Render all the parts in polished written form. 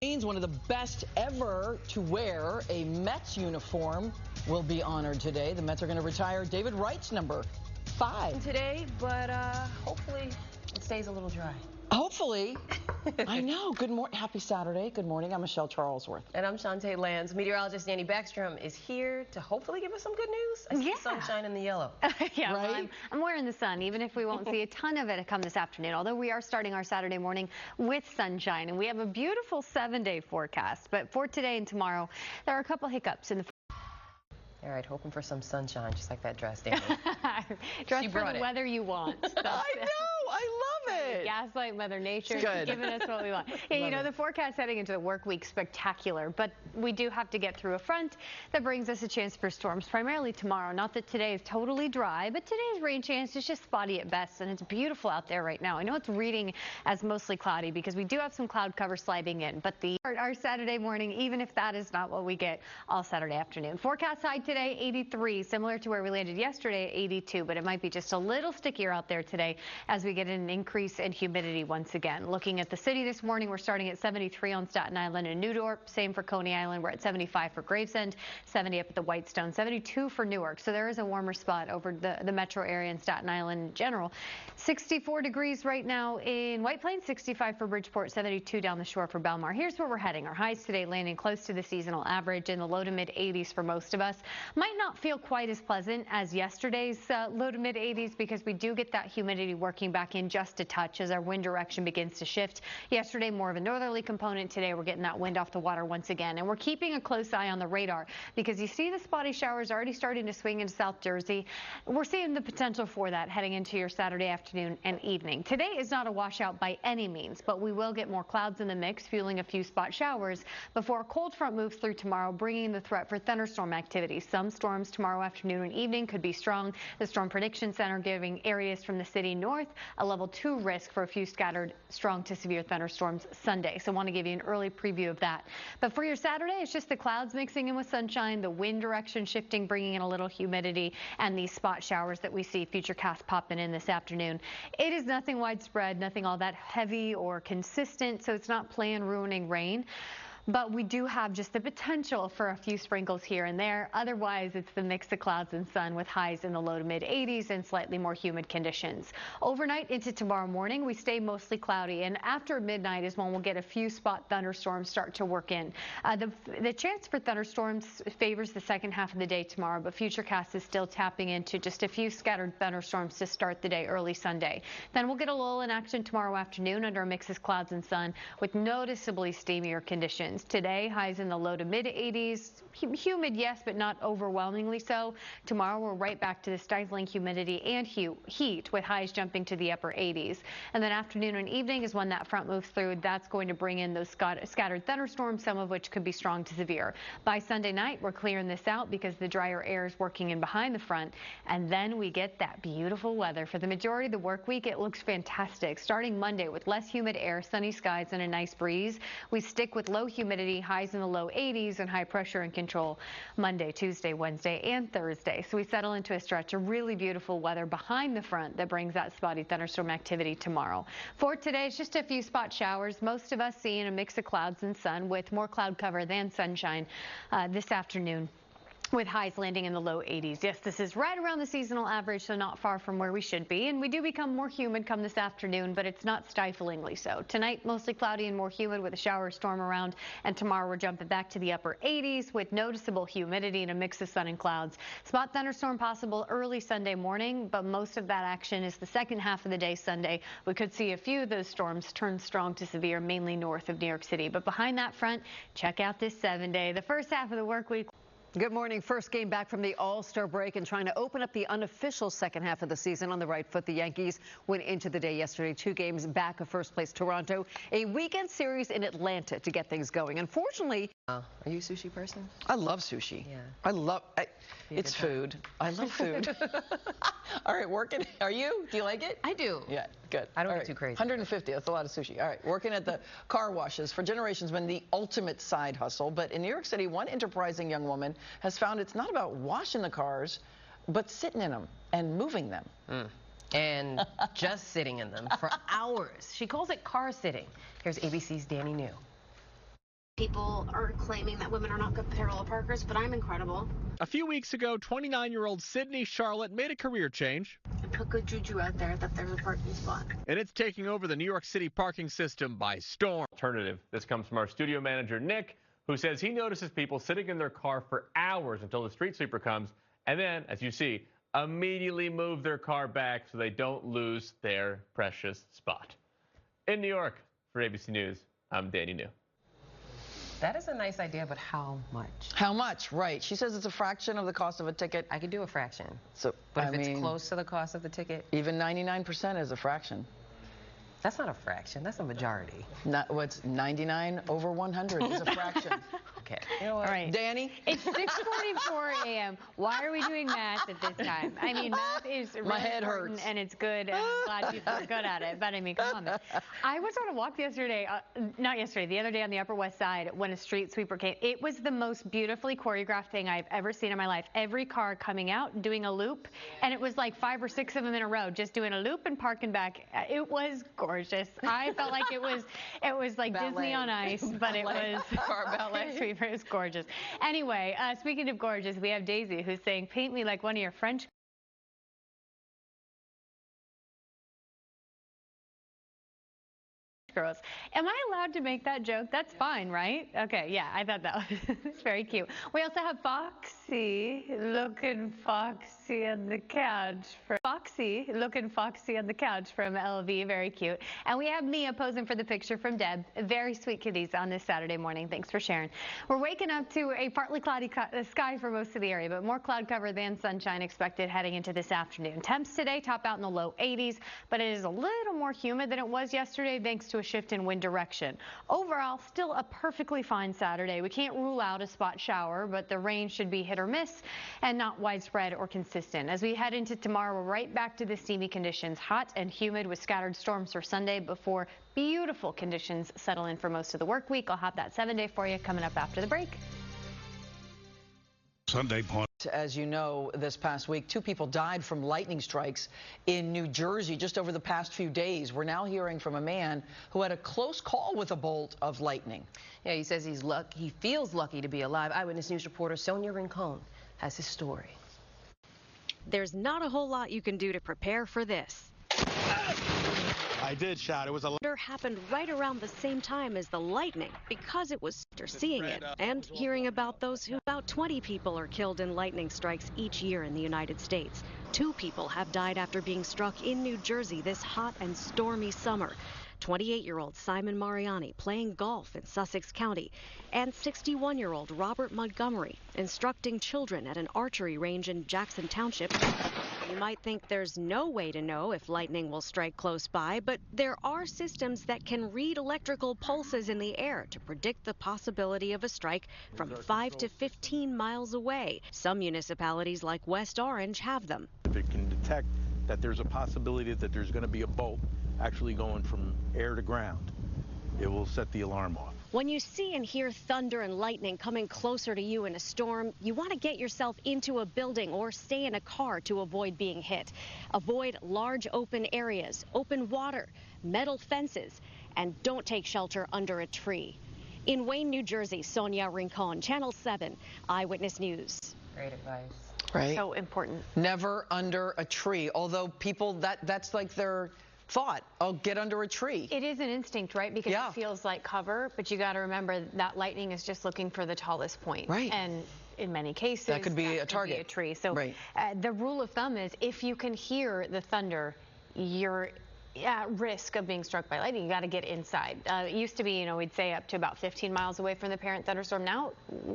One of the best ever to wear a Mets uniform will be honored today. The Mets are going to retire David Wright's number 5 today, but hopefully it stays a little dry. Hopefully. I know. Good morning. Happy Saturday. Good morning. I'm Michelle Charlesworth. And I'm Shantae Lands. Meteorologist Dani Beckstrom is here to hopefully give us some good news. I see the sunshine in the yellow. Yeah, right? well, I'm wearing the sun, even if we won't see a ton of it come this afternoon, although we are starting our Saturday morning with sunshine. And we have a beautiful 7-day forecast. But for today and tomorrow, there are a couple hiccups in the All right, hoping for some sunshine, just like that dress, Dani. Dress for the weather you want. I know. I love it. Gaslight Mother Nature, giving us what we want. Yeah, you know, the forecast heading into the work week spectacular, but we do have to get through a front that brings us a chance for storms, primarily tomorrow. Not that today is totally dry, but today's rain chance is just spotty at best, and it's beautiful out there right now. I know it's reading as mostly cloudy because we do have some cloud cover sliding in, but our Saturday morning, even if that is not what we get all Saturday afternoon. Forecast high today, 83, similar to where we landed yesterday at 82, but it might be just a little stickier out there today as we get an increase in humidity once again. Looking at the city this morning, we're starting at 73 on Staten Island and New York. Same for Coney Island. We're at 75 for Gravesend, 70 up at the Whitestone, 72 for Newark. So there is a warmer spot over the metro area and Staten Island in general. 64 degrees right now in White Plains, 65 for Bridgeport, 72 down the shore for Belmar. Here's where we're heading. Our highs today landing close to the seasonal average in the low to mid 80s for most of us. Might not feel quite as pleasant as yesterday's low to mid 80s because we do get that humidity working back in just a touch as our wind direction begins to shift. Yesterday, more of a northerly component. Today, we're getting that wind off the water once again. And we're keeping a close eye on the radar because you see the spotty showers already starting to swing into South Jersey. We're seeing the potential for that heading into your Saturday afternoon and evening. Today is not a washout by any means, but we will get more clouds in the mix, fueling a few spot showers before a cold front moves through tomorrow, bringing the threat for thunderstorm activity. Some storms tomorrow afternoon and evening could be strong. The Storm Prediction Center giving areas from the city north a level 2 risk for a few scattered strong to severe thunderstorms Sunday. So I want to give you an early preview of that. But for your Saturday, it's just the clouds mixing in with sunshine, the wind direction shifting, bringing in a little humidity, and these spot showers that we see futurecast popping in this afternoon. It is nothing widespread, nothing all that heavy or consistent, so it's not plan ruining rain. But we do have just the potential for a few sprinkles here and there. Otherwise, it's the mix of clouds and sun with highs in the low to mid 80s and slightly more humid conditions. Overnight into tomorrow morning, we stay mostly cloudy, and after midnight is when we'll get a few spot thunderstorms start to work in. The chance for thunderstorms favors the second half of the day tomorrow, but Futurecast is still tapping into just a few scattered thunderstorms to start the day early Sunday. Then we'll get a lull in action tomorrow afternoon under a mix of clouds and sun with noticeably steamier conditions. Today, highs in the low to mid 80s. Humid, yes, but not overwhelmingly so. Tomorrow, we're right back to the stifling humidity and heat with highs jumping to the upper 80s. And then afternoon and evening is when that front moves through. That's going to bring in those scattered thunderstorms, some of which could be strong to severe. By Sunday night, we're clearing this out because the drier air is working in behind the front. And then we get that beautiful weather. For the majority of the work week, it looks fantastic. Starting Monday with less humid air, sunny skies, and a nice breeze. We stick with low humidity, highs in the low 80s, and high pressure and control Monday, Tuesday, Wednesday, and Thursday. So we settle into a stretch of really beautiful weather behind the front that brings that spotty thunderstorm activity tomorrow. For today, it's just a few spot showers. Most of us seeing a mix of clouds and sun with more cloud cover than sunshine this afternoon, with highs landing in the low 80s. Yes, this is right around the seasonal average, so not far from where we should be. And we do become more humid come this afternoon, but it's not stiflingly so. Tonight, mostly cloudy and more humid with a shower or storm around. And tomorrow, we're jumping back to the upper 80s with noticeable humidity and a mix of sun and clouds. Spot thunderstorm possible early Sunday morning, but most of that action is the second half of the day Sunday. We could see a few of those storms turn strong to severe, mainly north of New York City. But behind that front, check out this 7-day. The first half of the work week. Good morning. First game back from the All-Star break and trying to open up the unofficial second half of the season on the right foot. The Yankees went into the day yesterday 2 games back of first place Toronto. A weekend series in Atlanta to get things going. Unfortunately, are you a sushi person? I love sushi. Yeah. I love it's food. I love food. All right, working. Are you? Do you like it? I do. Yeah, good. I don't get too crazy. 150. That's a lot of sushi. All right, working at the car washes for generations been the ultimate side hustle. But in New York City, one enterprising young woman has found it's not about washing the cars, but sitting in them and moving them. And just sitting in them for hours. She calls it car sitting. Here's ABC's Dani New. People are claiming that women are not good parallel parkers, but I'm incredible. A few weeks ago, 29-year-old Sydney Charlotte made a career change. I put good juju out there that there's a parking spot. And it's taking over the New York City parking system by storm. Alternative. This comes from our studio manager, Nick, who says he notices people sitting in their car for hours until the street sweeper comes, and then, as you see, immediately move their car back so they don't lose their precious spot. In New York, for ABC News, I'm Dani New. That is a nice idea, but how much? How much? Right. She says it's a fraction of the cost of a ticket. I could do a fraction. So, but if it's close to the cost of the ticket? Even 99% is a fraction. That's not a fraction. That's a majority. What's 99 over 100 is a fraction. Okay. You know what? All right. Danny? It's 6:44 a.m. Why are we doing math at this time? I mean, math is really My head important hurts. and it's good, and I'm glad people are good at it. But I mean, come on. Man. I was on a walk yesterday, the other day on the Upper West Side when a street sweeper came. It was the most beautifully choreographed thing I've ever seen in my life. Every car coming out, doing a loop, and it was like 5 or 6 of them in a row, just doing a loop and parking back. It was gorgeous. I felt like it was like ballet. Disney on ice, but it was car ballet. sweeper. It was gorgeous. Anyway, speaking of gorgeous, we have Daisy who's saying, paint me like one of your French girls. Am I allowed to make that joke? That's fine, right? Okay, yeah, I thought that was very cute. We also have Foxy looking foxy on the couch. Foxy looking foxy on the couch from LV, very cute. And we have Mia posing for the picture from Deb. Very sweet kitties on this Saturday morning. Thanks for sharing. We're waking up to a partly cloudy sky for most of the area, but more cloud cover than sunshine expected heading into this afternoon. Temps today top out in the low 80s, but it is a little more humid than it was yesterday thanks to a shift in wind direction. Overall, still a perfectly fine Saturday. We can't rule out a spot shower, but the rain should be hit or miss and not widespread or consistent. As we head into tomorrow, we're right back to the steamy conditions, hot and humid with scattered storms for Sunday before beautiful conditions settle in for most of the work week. I'll have that 7-day for you coming up after the break. Sunday point. As you know, this past week, 2 people died from lightning strikes in New Jersey just over the past few days. We're now hearing from a man who had a close call with a bolt of lightning. Yeah, he says he feels lucky to be alive. Eyewitness News reporter Sonia Rincon has his story. There's not a whole lot you can do to prepare for this. I did shout. It was a Thunder happened right around the same time as the lightning because it was after seeing it and hearing about those who about 20 people are killed in lightning strikes each year in the United States. 2 people have died after being struck in New Jersey this hot and stormy summer. 28-year-old Simon Mariani playing golf in Sussex County, and 61-year-old Robert Montgomery instructing children at an archery range in Jackson Township. You might think there's no way to know if lightning will strike close by, but there are systems that can read electrical pulses in the air to predict the possibility of a strike from 5 to 15 miles away. Some municipalities like West Orange have them. If it can detect that there's a possibility that there's going to be a bolt actually going from air to ground, it will set the alarm off. When you see and hear thunder and lightning coming closer to you in a storm, you want to get yourself into a building or stay in a car to avoid being hit. Avoid large open areas, open water, metal fences, and don't take shelter under a tree. In Wayne, New Jersey, Sonia Rincon, Channel 7, Eyewitness News. Great advice. Right. So important. Never under a tree, although people, that's like their thought. I'll get under a tree. It is an instinct, right? Because it feels like cover, but you got to remember that lightning is just looking for the tallest point. Right. And in many cases, that could be a target. Be a tree. So right. The rule of thumb is if you can hear the thunder, you're at risk of being struck by lightning. You got to get inside. It used to be, we'd say up to about 15 miles away from the parent thunderstorm. Now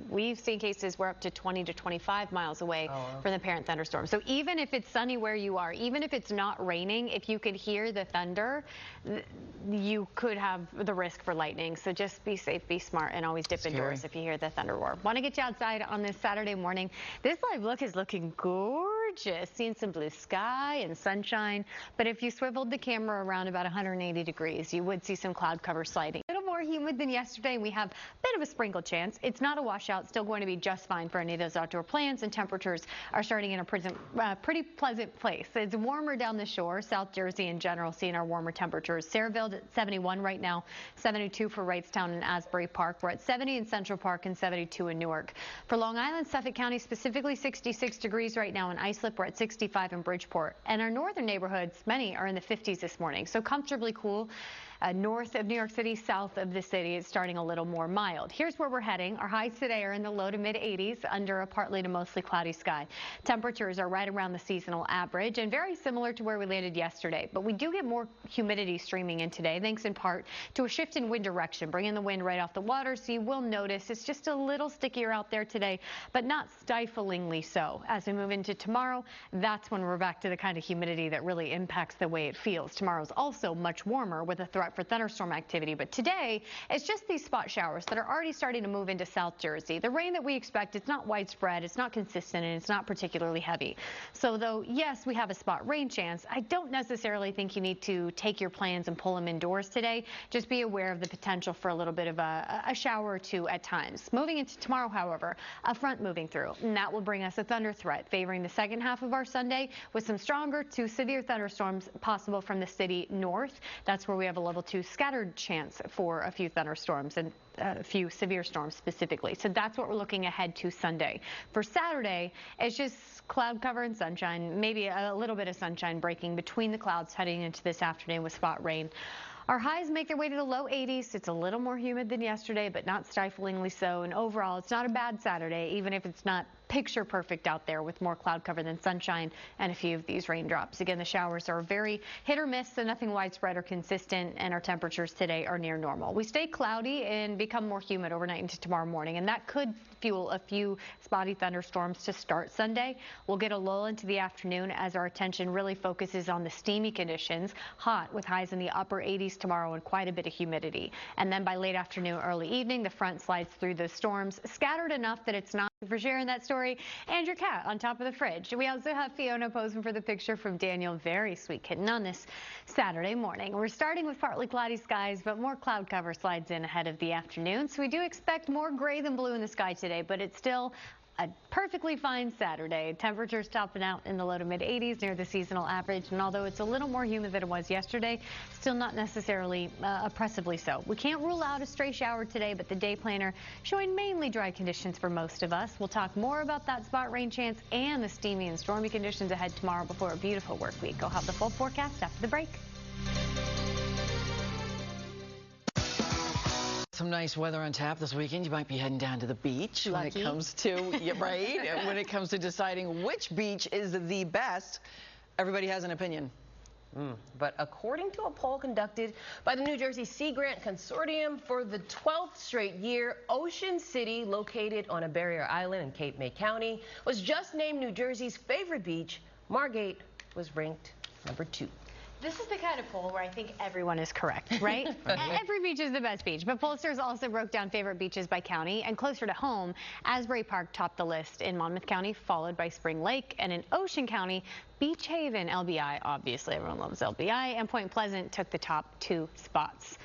we've seen cases where up to 20 to 25 miles away from the parent thunderstorm. So even if it's sunny where you are, even if it's not raining, if you could hear the thunder, you could have the risk for lightning. So just be safe, be smart, and always dip indoors if you hear the thunder roar. Want to get you outside on this Saturday morning. This live look is looking gorgeous. gorgeous. Seeing some blue sky and sunshine. But if you swiveled the camera around about 180 degrees, you would see some cloud cover sliding. A little more humid than yesterday. We have a bit of a sprinkle chance. It's not a washout. Still going to be just fine for any of those outdoor plans, and temperatures are starting in a pretty pleasant place. It's warmer down the shore. South Jersey in general seeing our warmer temperatures. Sayreville at 71 right now, 72 for Wrightstown and Asbury Park. We're at 70 in Central Park and 72 in Newark. For Long Island, Suffolk County, specifically 66 degrees right now in Islip. We're at 65 in Bridgeport. And our northern neighborhoods, many are in the 50s this morning, so comfortably cool. North of New York City, south of the city, it's starting a little more mild. Here's where we're heading. Our highs today are in the low to mid 80s under a partly to mostly cloudy sky. Temperatures are right around the seasonal average and very similar to where we landed yesterday. But we do get more humidity streaming in today, thanks in part to a shift in wind direction, bringing the wind right off the water. So you will notice it's just a little stickier out there today, but not stiflingly so. As we move into tomorrow, that's when we're back to the kind of humidity that really impacts the way it feels. Tomorrow's also much warmer with a threat for thunderstorm activity, but today it's just these spot showers that are already starting to move into South Jersey. The rain that we expect, it's not widespread, it's not consistent, and it's not particularly heavy. So though, yes, we have a spot rain chance, I don't necessarily think you need to take your plans and pull them indoors today. Just be aware of the potential for a little bit of a shower or two at times. Moving into tomorrow, however, a front moving through, and that will bring us a thunder threat favoring the second half of our Sunday with some stronger to severe thunderstorms possible from the city north. That's where we have a level 2 scattered chance for a few thunderstorms and a few severe storms specifically. So that's what we're looking ahead to Sunday. For Saturday, it's just cloud cover and sunshine, maybe a little bit of sunshine breaking between the clouds heading into this afternoon with spot rain. Our highs make their way to the low 80s. It's a little more humid than yesterday, but not stiflingly so. And overall, it's not a bad Saturday, even if it's not picture perfect out there with more cloud cover than sunshine and a few of these raindrops. Again, the showers are very hit or miss, so nothing widespread or consistent, and our temperatures today are near normal. We stay cloudy and become more humid overnight into tomorrow morning, and that could fuel a few spotty thunderstorms to start Sunday. We'll get a lull into the afternoon as our attention really focuses on the steamy conditions, hot with highs in the upper 80s tomorrow and quite a bit of humidity. And then by late afternoon, early evening, the front slides through the storms, scattered enough that it's not for sharing that story, and your cat on top of the fridge. We also have Fiona posing for the picture from Daniel. Very sweet kitten on this Saturday morning. We're starting with partly cloudy skies, but more cloud cover slides in ahead of the afternoon. So we do expect more gray than blue in the sky today, but it's still a perfectly fine Saturday. Temperatures topping out in the low to mid 80s near the seasonal average, and although it's a little more humid than it was yesterday, still not necessarily oppressively so. We can't rule out a stray shower today, but the day planner showing mainly dry conditions for most of us. We'll talk more about that spot rain chance and the steamy and stormy conditions ahead tomorrow before a beautiful work week. I'll have the full forecast after the break. Some nice weather on tap this weekend. You might be heading down to the beach. Lucky. When it comes to when it comes to deciding which beach is the best. Everybody has an opinion. But according to a poll conducted by the New Jersey Sea Grant Consortium for the 12th straight year, Ocean City, located on a barrier island in Cape May County, was just named New Jersey's favorite beach. Margate was ranked number 2. This is the kind of poll where I think everyone is correct, right? Every beach is the best beach, but pollsters also broke down favorite beaches by county, and closer to home, Asbury Park topped the list in Monmouth County, followed by Spring Lake, and in Ocean County, Beach Haven, LBI, obviously everyone loves LBI, and Point Pleasant took the top 2 spots.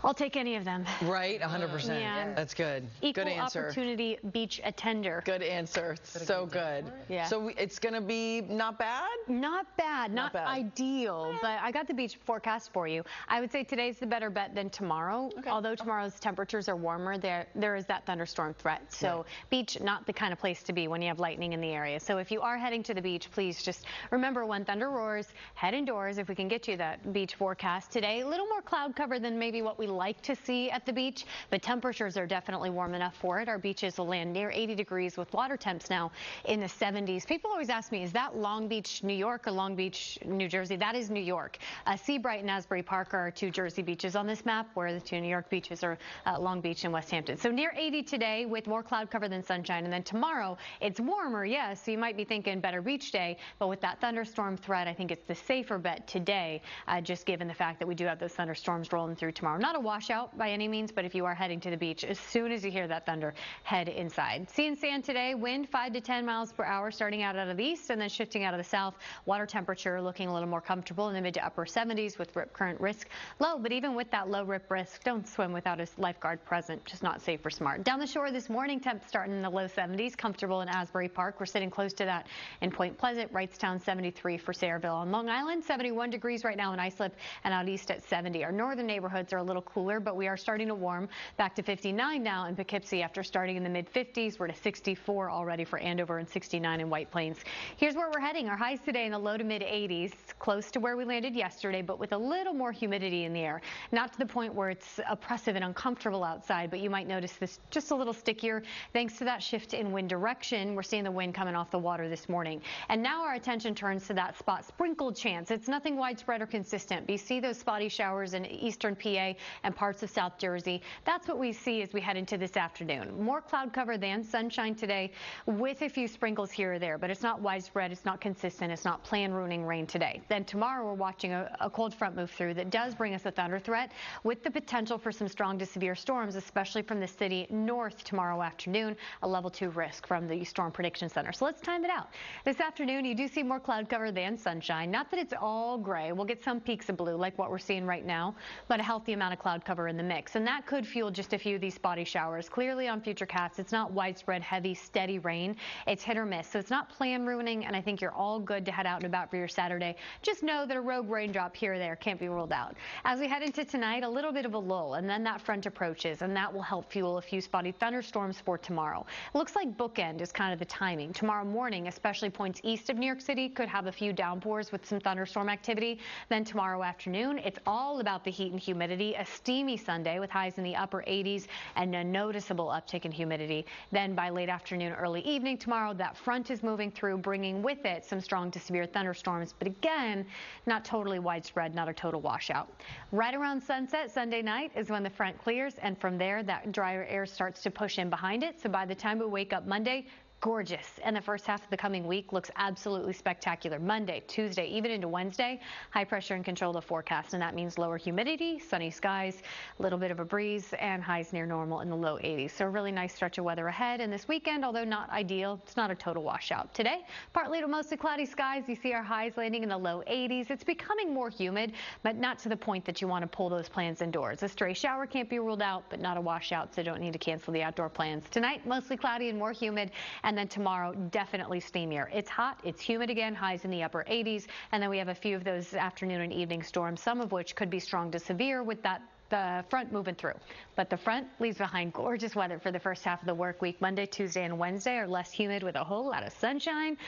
I'll take any of them. Right, 100%. Yeah. That's good. Equal good answer. opportunity beach attender. Good answer. So good. Yeah. So it's going to be not bad? Not bad. Not ideal, but I got the beach forecast for you. I would say today's the better bet than tomorrow. Okay. Although tomorrow's temperatures are warmer, there is that thunderstorm threat. So beach, not the kind of place to be when you have lightning in the area. So if you are heading to the beach, please just remember when thunder roars, head indoors if we can get you that beach forecast today. A little more cloud cover than maybe what we like to see at the beach, but temperatures are definitely warm enough for it. Our beaches will land near 80 degrees with water temps now in the 70s. People always ask me, is that Long Beach, New York or Long Beach, New Jersey? That is New York. Seabright and Asbury Park are 2 Jersey beaches on this map, where the 2 New York beaches are Long Beach and West Hampton. So near 80 today with more cloud cover than sunshine, and then tomorrow it's warmer, yes, so you might be thinking better beach day, but with that thunderstorm threat, I think it's the safer bet today, just given the fact that we do have those thunderstorms rolling through tomorrow. Not a a washout by any means, but if you are heading to the beach, as soon as you hear that thunder, head inside. Sea and sand today, wind 5 to 10 miles per hour starting out of the east and then shifting out of the south. Water temperature looking a little more comfortable in the mid to upper 70s with rip current risk low. But even with that low rip risk, don't swim without a lifeguard present. Just not safe or smart. Down the shore this morning, temps starting in the low 70s, comfortable in Asbury Park. We're sitting close to that in Point Pleasant, Wrightstown 73 for Sayreville. On Long Island, 71 degrees right now in Islip and out east at 70. Our northern neighborhoods are a little cooler, but we are starting to warm. Back to 59 now in Poughkeepsie after starting in the mid-50s. We're to 64 already for Andover and 69 in White Plains. Here's where we're heading. Our highs today in the low to mid-80s, close to where we landed yesterday, but with a little more humidity in the air. Not to the point where it's oppressive and uncomfortable outside, but you might notice this just a little stickier thanks to that shift in wind direction. We're seeing the wind coming off the water this morning. And now our attention turns to that spot sprinkled chance. It's nothing widespread or consistent. We see those spotty showers in eastern PA and parts of South Jersey. That's what we see as we head into this afternoon. More cloud cover than sunshine today with a few sprinkles here or there, but it's not widespread, it's not consistent, it's not plan ruining rain today. Then tomorrow we're watching a cold front move through that does bring us a thunder threat with the potential for some strong to severe storms, especially from the city north tomorrow afternoon, a level 2 risk from the Storm Prediction Center. So let's time it out. This afternoon you do see more cloud cover than sunshine. Not that it's all gray. We'll get some peaks of blue like what we're seeing right now, but a healthy amount of cloud cover in the mix. And that could fuel just a few of these spotty showers. Clearly on Futurecasts, it's not widespread, heavy, steady rain. It's hit or miss. So it's not plan ruining, and I think you're all good to head out and about for your Saturday. Just know that a rogue raindrop here or there can't be ruled out. As we head into tonight, a little bit of a lull, and then that front approaches, and that will help fuel a few spotty thunderstorms for tomorrow. It looks like bookend is kind of the timing. Tomorrow morning, especially points east of New York City, could have a few downpours with some thunderstorm activity. Then tomorrow afternoon, it's all about the heat and humidity. A steamy Sunday with highs in the upper 80s and a noticeable uptick in humidity. Then by late afternoon, early evening tomorrow, that front is moving through, bringing with it some strong to severe thunderstorms. But again, not totally widespread, not a total washout. Right around sunset Sunday night is when the front clears, and from there, that drier air starts to push in behind it. So by the time we wake up Monday, gorgeous. And the first half of the coming week looks absolutely spectacular. Monday, Tuesday, even into Wednesday, high pressure and control the forecast. And that means lower humidity, sunny skies, a little bit of a breeze, and highs near normal in the low 80s. So a really nice stretch of weather ahead. And this weekend, although not ideal, it's not a total washout. Today, partly to mostly cloudy skies. You see our highs landing in the low 80s. It's becoming more humid, but not to the point that you want to pull those plans indoors. A stray shower can't be ruled out, but not a washout, so don't need to cancel the outdoor plans. Tonight, mostly cloudy and more humid. And then tomorrow, definitely steamier. It's hot, it's humid again, highs in the upper 80s, and then we have a few of those afternoon and evening storms, some of which could be strong to severe with the front moving through. But the front leaves behind gorgeous weather for the first half of the work week. Monday, Tuesday, and Wednesday are less humid with a whole lot of sunshine.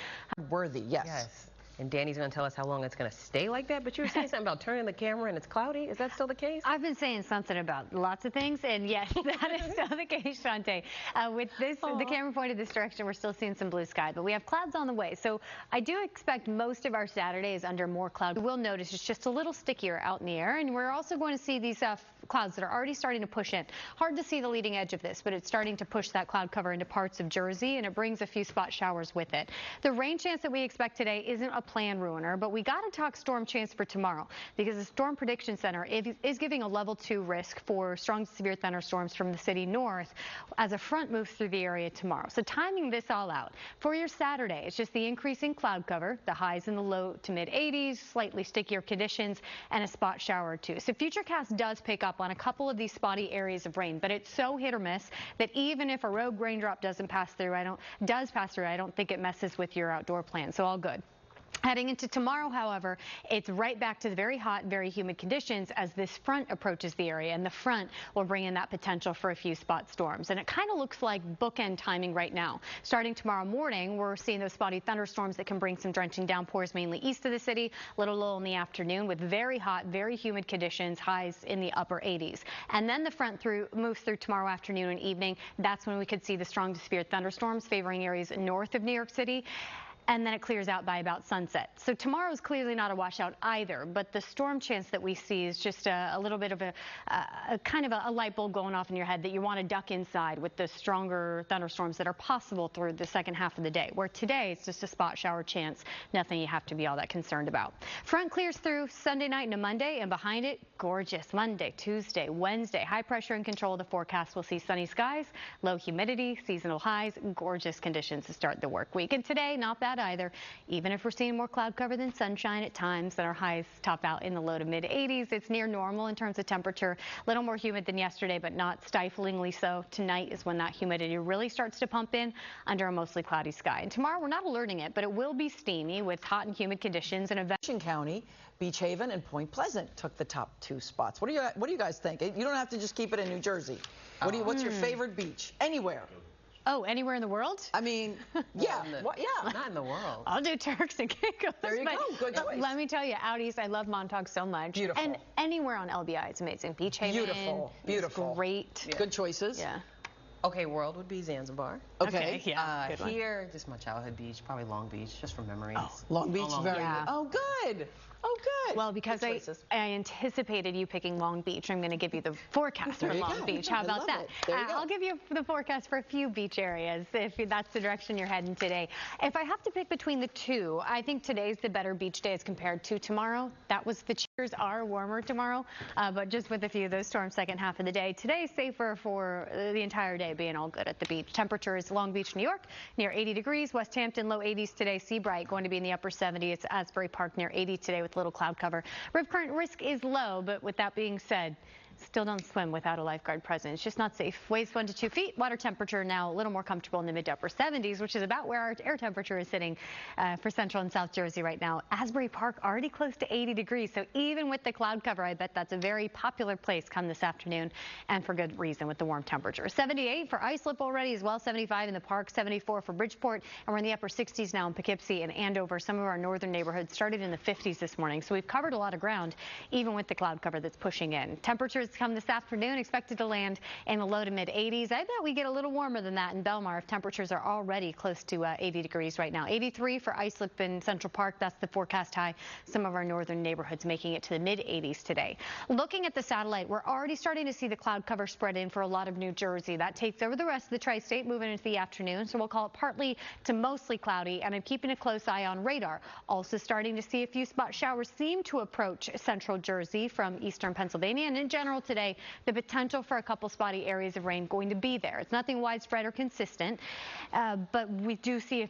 Worthy, yes. Yes. And Dani's going to tell us how long it's going to stay like that. But you were saying something about turning the camera and it's cloudy. Is that still the case? I've been saying something about lots of things, and yes, that is still the case, Shantae. With this, the camera pointed this direction, we're still seeing some blue sky, but we have clouds on the way. So I do expect most of our Saturday is under more cloud. We'll notice it's just a little stickier out in the air, and we're also going to see these clouds that are already starting to push in. Hard to see the leading edge of this, but it's starting to push that cloud cover into parts of Jersey, and it brings a few spot showers with it. The rain chance that we expect today isn't a plan ruiner, but we got to talk storm chance for tomorrow because the Storm Prediction Center is giving a level 2 risk for strong to severe thunderstorms from the city north as a front moves through the area tomorrow. So timing this all out for your Saturday, it's just the increasing cloud cover, the highs in the low to mid 80s, slightly stickier conditions, and a spot shower or two. So Futurecast does pick up on a couple of these spotty areas of rain, but it's so hit or miss that even if a rogue raindrop doesn't pass through, I don't think it messes with your outdoor plan. So all good. Heading into tomorrow, however, it's right back to the very hot, very humid conditions as this front approaches the area, and the front will bring in that potential for a few spot storms. And it kind of looks like bookend timing right now. Starting tomorrow morning, we're seeing those spotty thunderstorms that can bring some drenching downpours mainly east of the city, a little lull in the afternoon with very hot, very humid conditions, highs in the upper 80s. And then the front moves through tomorrow afternoon and evening. That's when we could see the strong to severe thunderstorms favoring areas north of New York City. and then it clears out by about sunset. So tomorrow is clearly not a washout either, but the storm chance that we see is just a little bit of a kind of a light bulb going off in your head that you want to duck inside with the stronger thunderstorms that are possible through the second half of the day, where today it's just a spot shower chance, nothing you have to be all that concerned about. Front clears through Sunday night into Monday, and behind it, gorgeous Monday, Tuesday, Wednesday. High pressure in control of the forecast. We'll see sunny skies, low humidity, seasonal highs, gorgeous conditions to start the work week. And today, not bad either, even if we're seeing more cloud cover than sunshine at times, and our highs top out in the low to mid 80s. It's near normal in terms of temperature, a little more humid than yesterday, but not stiflingly so. Tonight is when that humidity really starts to pump in under a mostly cloudy sky. And tomorrow, we're not alerting it, but it will be steamy with hot and humid conditions. And County, Beach Haven, and Point Pleasant took the top 2 spots. What do you guys think? You don't have to just keep it in New Jersey. What's your favorite beach? Anywhere. Oh, anywhere in the world? I mean, yeah. Not in the world. I'll do Turks and Caicos. There you go. Good choice. Let me tell you, out east, I love Montauk so much. Beautiful. And anywhere on LBI, it's amazing. Beach Haven. Beautiful. Beautiful. Great. Yeah. Good choices. Yeah. Okay, world would be Zanzibar. Okay. Yeah. Here, just my childhood beach, probably Long Beach, just from memories. Oh, Long Beach, very good. Oh, good. Oh, good. Well, because I anticipated you picking Long Beach, I'm going to give you the forecast for Long Beach. How about that? I'll give you the forecast for a few beach areas if that's the direction you're heading today. If I have to pick between the two, I think today's the better beach day as compared to tomorrow. The cheers are warmer tomorrow, but just with a few of those storms second half of the day. Today's safer for the entire day being all good at the beach. Temperatures Long Beach, New York, near 80 degrees. West Hampton, low 80s today. Seabright going to be in the upper 70s. It's Asbury Park near 80 today with little cloud cover. Rip current risk is low, but with that being said, still don't swim without a lifeguard present. It's just not safe. Waves 1 to 2 feet. Water temperature now a little more comfortable in the mid to upper 70s, which is about where our air temperature is sitting for central and south Jersey right now. Asbury Park already close to 80 degrees. So even with the cloud cover, I bet that's a very popular place come this afternoon, and for good reason with the warm temperature. 78 for Islip already as well. 75 in the park. 74 for Bridgeport. And we're in the upper 60s now in Poughkeepsie and Andover. Some of our northern neighborhoods started in the 50s this morning. So we've covered a lot of ground, even with the cloud cover that's pushing in. Temperatures come this afternoon, expected to land in the low to mid 80s. I bet we get a little warmer than that in Belmar if temperatures are already close to 80 degrees right now. 83 for Islip in Central Park. That's the forecast high. Some of our northern neighborhoods making it to the mid 80s today. Looking at the satellite, we're already starting to see the cloud cover spread in for a lot of New Jersey. That takes over the rest of the tri-state moving into the afternoon. So we'll call it partly to mostly cloudy, and I'm keeping a close eye on radar. Also starting to see a few spot showers seem to approach central Jersey from eastern Pennsylvania, and in general today, the potential for a couple spotty areas of rain going to be there. It's nothing widespread or consistent, but we do see a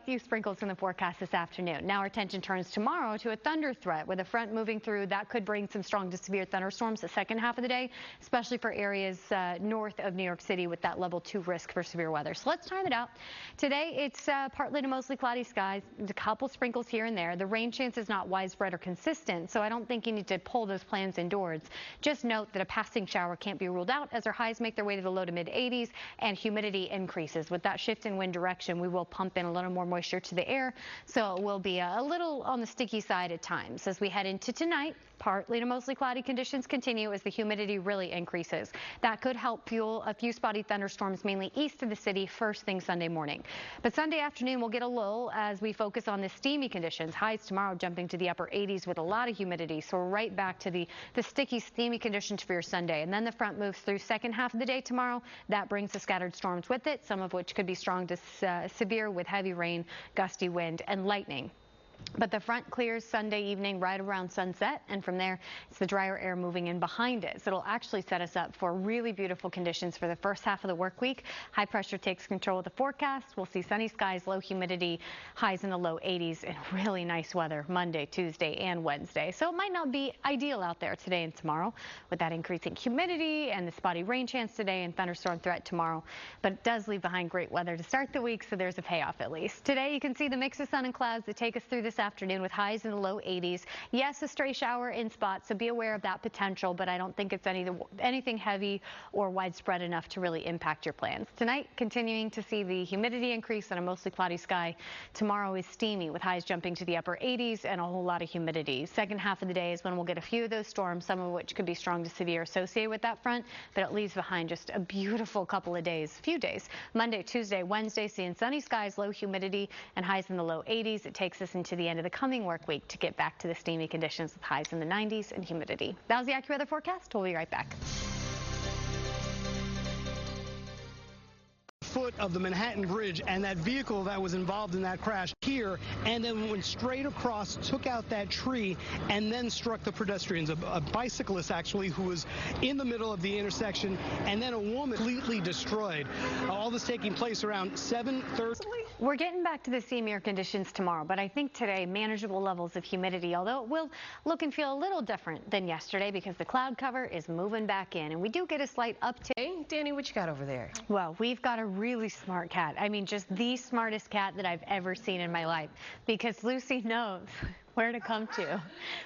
few sprinkles in the forecast this afternoon. Now our attention turns tomorrow to a thunder threat with a front moving through. That could bring some strong to severe thunderstorms the second half of the day, especially for areas north of New York City with that level 2 risk for severe weather. So let's time it out. Today it's partly to mostly cloudy skies. There's a couple sprinkles here and there. The rain chance is not widespread or consistent, so I don't think you need to pull those plans indoors. Just note that a passing shower can't be ruled out as our highs make their way to the low to mid 80s and humidity increases. With that shift in wind direction, we will pump in a little more moisture to the air, so it will be a little on the sticky side at times. As we head into tonight, partly to mostly cloudy conditions continue as the humidity really increases. That could help fuel a few spotty thunderstorms mainly east of the city first thing Sunday morning. But Sunday afternoon we'll get a lull as we focus on the steamy conditions. Highs tomorrow jumping to the upper 80s with a lot of humidity, so we're right back to the sticky, steamy conditions for your Sunday. And then the front moves through second half of the day tomorrow. That brings the scattered storms with it, some of which could be strong to severe with heavy rain, gusty wind, and lightning. But the front clears Sunday evening right around sunset, and from there it's the drier air moving in behind it. So it'll actually set us up for really beautiful conditions for the first half of the work week. High pressure takes control of the forecast. We'll see sunny skies, low humidity, highs in the low 80s, and really nice weather Monday, Tuesday, and Wednesday. So it might not be ideal out there today and tomorrow with that increasing humidity and the spotty rain chance today and thunderstorm threat tomorrow, but it does leave behind great weather to start the week, so there's a payoff at least. Today you can see the mix of sun and clouds that take us through this this afternoon with highs in the low 80s. Yes, a stray shower in spots, so be aware of that potential, but I don't think it's anything heavy or widespread enough to really impact your plans. Tonight, continuing to see the humidity increase and a mostly cloudy sky. Tomorrow is steamy with highs jumping to the upper 80s and a whole lot of humidity. Second half of the day is when we'll get a few of those storms, some of which could be strong to severe associated with that front, but it leaves behind just a beautiful couple of days, few days. Monday, Tuesday, Wednesday, seeing sunny skies, low humidity, and highs in the low 80s. It takes us into the end of the coming work week to get back to the steamy conditions with highs in the 90s and humidity. That was the AccuWeather forecast. We'll be right back. Foot of the Manhattan Bridge, and that vehicle that was involved in that crash here, and then went straight across, took out that tree, and then struck the pedestrians. A bicyclist, actually, who was in the middle of the intersection, and then a woman completely destroyed. All this taking place around 7:30. We're getting back to the steamier conditions tomorrow, but I think today manageable levels of humidity, although it will look and feel a little different than yesterday because the cloud cover is moving back in, and we do get a slight uptick. Hey, Dani, what you got over there? Well, we've got a really smart cat. I mean, just the smartest cat that I've ever seen in my life, because Lucy knows where to come to.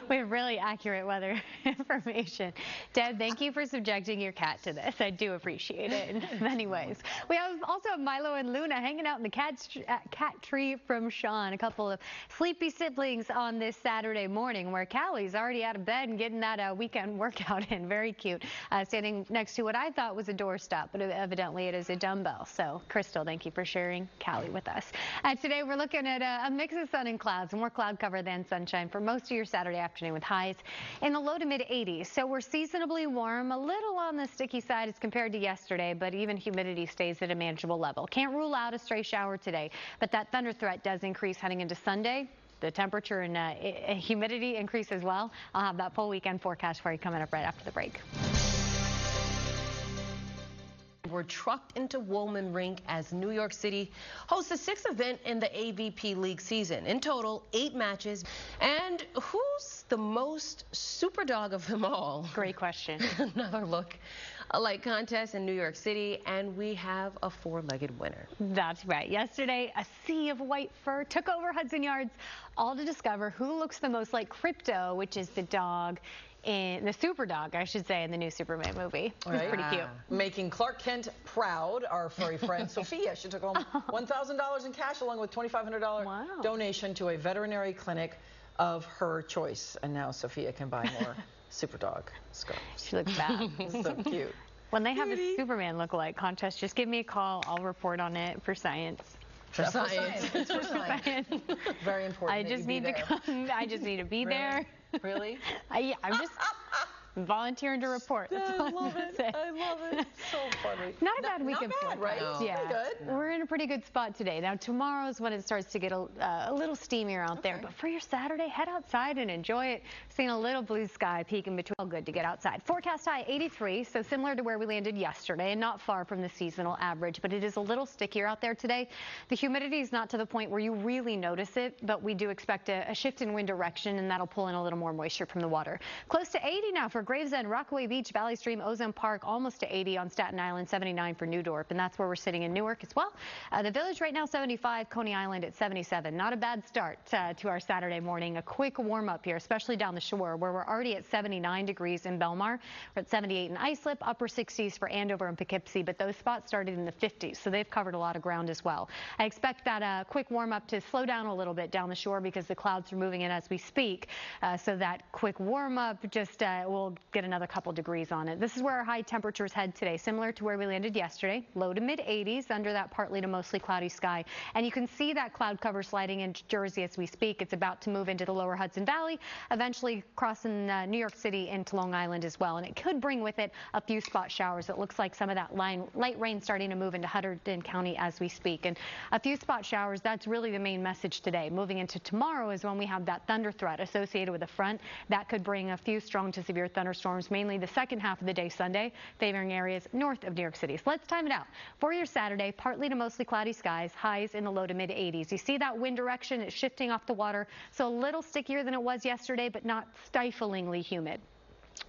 We have really accurate weather information. Deb, thank you for subjecting your cat to this. I do appreciate it in many ways. We also have Milo and Luna hanging out in the cat tree from Sean, a couple of sleepy siblings on this Saturday morning, where Callie's already out of bed and getting that weekend workout in. Very cute. Standing next to what I thought was a doorstop, but evidently it is a dumbbell. So, Crystal, thank you for sharing Callie with us. Today we're looking at a mix of sun and clouds, more cloud cover than sunshine for most of your Saturday afternoon with highs in the low to mid 80s. So we're seasonably warm, a little on the sticky side as compared to yesterday, but even humidity stays at a manageable level. Can't rule out a stray shower today, but that thunder threat does increase heading into Sunday. The temperature and humidity increase as well. I'll have that full weekend forecast for you coming up right after the break. Were trucked into Woolman Rink as New York City hosts the 6th event in the AVP League season. In total, 8 matches. And who's the most super dog of them all? Great question. Another look alike contest in New York City, and we have a 4-legged winner. That's right. Yesterday, a sea of white fur took over Hudson Yards, all to discover who looks the most like Crypto, which is the dog in the super dog, I should say, in the new Superman movie. It was pretty cute. Making Clark Kent proud, our furry friend Sophia. She took home $1,000 in cash along with $2,500 donation to a veterinary clinic of her choice. And now Sophia can buy more super dog scarves. She looks bad. So cute. When they have a Superman look-alike contest, just give me a call. I'll report on it for science. For science. It's for science. Very important. I just need to come. I just need to be there. Really? I'm just volunteering to report. That's I love it. I love it. So funny. Not a bad weekend for it, right? No. Yeah. Good. We're in a pretty good spot today. Now, tomorrow's when it starts to get a little steamier out there. But for your Saturday, head outside and enjoy it. Seeing a little blue sky peeking between. All good to get outside. Forecast high 83, so similar to where we landed yesterday and not far from the seasonal average. But it is a little stickier out there today. The humidity is not to the point where you really notice it, but we do expect a shift in wind direction, and that'll pull in a little more moisture from the water. Close to 80 now for Gravesend, Rockaway Beach, Valley Stream, Ozone Park, almost to 80 on Staten Island, 79 for New Dorp, and that's where we're sitting in Newark as well. The Village right now 75, Coney Island at 77. Not a bad start to our Saturday morning. A quick warm up here, especially down the shore where we're already at 79 degrees in Belmar. We're at 78 in Islip, upper 60s for Andover and Poughkeepsie, but those spots started in the 50s, so they've covered a lot of ground as well. I expect that quick warm up to slow down a little bit down the shore because the clouds are moving in as we speak, so that quick warm up just will get another couple degrees on it. This is where our high temperatures head today, similar to where we landed yesterday. Low to mid 80s under that partly to mostly cloudy sky. And you can see that cloud cover sliding into Jersey as we speak. It's about to move into the lower Hudson Valley, eventually crossing New York City into Long Island as well. And it could bring with it a few spot showers. It looks like some of that light rain starting to move into Hunterdon County as we speak. And a few spot showers, that's really the main message today. Moving into tomorrow is when we have that thunder threat associated with the front. That could bring a few strong to severe thunderstorms, mainly the second half of the day Sunday, favoring areas north of New York City. So let's time it out. For your Saturday, partly to mostly cloudy skies, highs in the low to mid 80s. You see that wind direction, it's shifting off the water, so a little stickier than it was yesterday, but not stiflingly humid.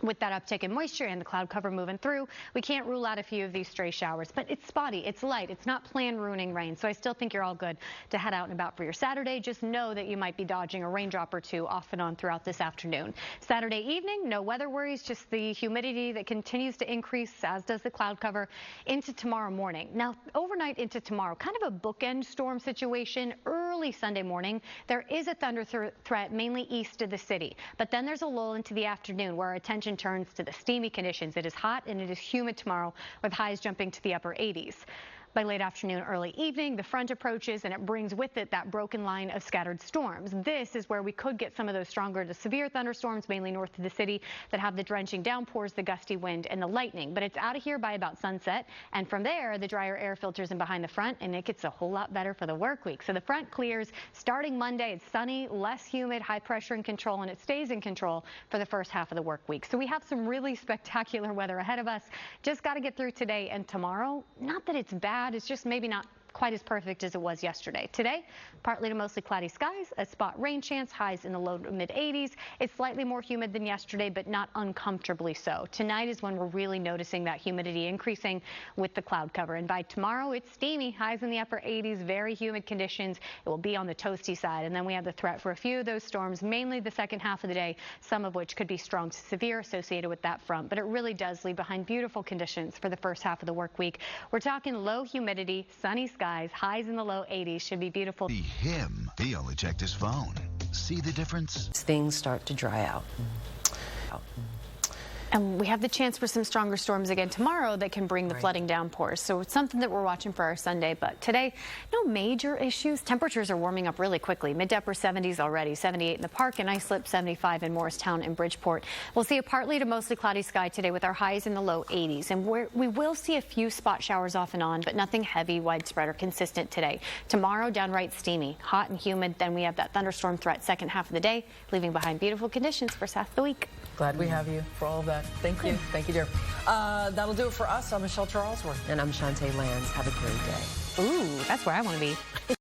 With that uptick in moisture and the cloud cover moving through, we can't rule out a few of these stray showers, but it's spotty, it's light, it's not plan ruining rain, so I still think you're all good to head out and about for your Saturday. Just know that you might be dodging a raindrop or two off and on throughout this afternoon. Saturday evening, no weather worries, just the humidity that continues to increase, as does the cloud cover, into tomorrow morning. Now, overnight into tomorrow, kind of a bookend storm situation. Early Sunday morning, there is a thunder threat mainly east of the city, but then there's a lull into the afternoon where our attention turns to the steamy conditions. It is hot and it is humid tomorrow with highs jumping to the upper 80s. By late afternoon, early evening, the front approaches and it brings with it that broken line of scattered storms. This is where we could get some of those stronger to severe thunderstorms, mainly north of the city, that have the drenching downpours, the gusty wind, and the lightning. But it's out of here by about sunset, and from there, the drier air filters in behind the front, and it gets a whole lot better for the work week. So the front clears. Starting Monday, it's sunny, less humid, high pressure in control, and it stays in control for the first half of the work week. So we have some really spectacular weather ahead of us. Just got to get through today and tomorrow. Not that it's bad. It's just maybe not quite as perfect as it was yesterday. Today, partly to mostly cloudy skies, a spot rain chance, highs in the low to mid 80s. It's slightly more humid than yesterday, but not uncomfortably so. Tonight is when we're really noticing that humidity increasing with the cloud cover. And by tomorrow, it's steamy, highs in the upper 80s, very humid conditions. It will be on the toasty side. And then we have the threat for a few of those storms, mainly the second half of the day, some of which could be strong to severe associated with that front. But it really does leave behind beautiful conditions for the first half of the work week. We're talking low humidity, sunny skies, highs in the low 80s. Should be beautiful. See him. He only checked his phone. See the difference? Things start to dry out. And we have the chance for some stronger storms again tomorrow that can bring the flooding downpours. So it's something that we're watching for our Sunday. But today, no major issues. Temperatures are warming up really quickly. Mid to upper 70s already. 78 in the Park and Islip, 75 in Morristown and Bridgeport. We'll see a partly to mostly cloudy sky today with our highs in the low 80s. And we will see a few spot showers off and on, but nothing heavy, widespread, or consistent today. Tomorrow, downright steamy, hot and humid. Then we have that thunderstorm threat second half of the day, leaving behind beautiful conditions for half the week. Glad we have you for all of that. Thank you. Thank you, dear. That'll do it for us. I'm Michelle Charlesworth. And I'm Shantae Lands. Have a great day. Ooh, that's where I want to be.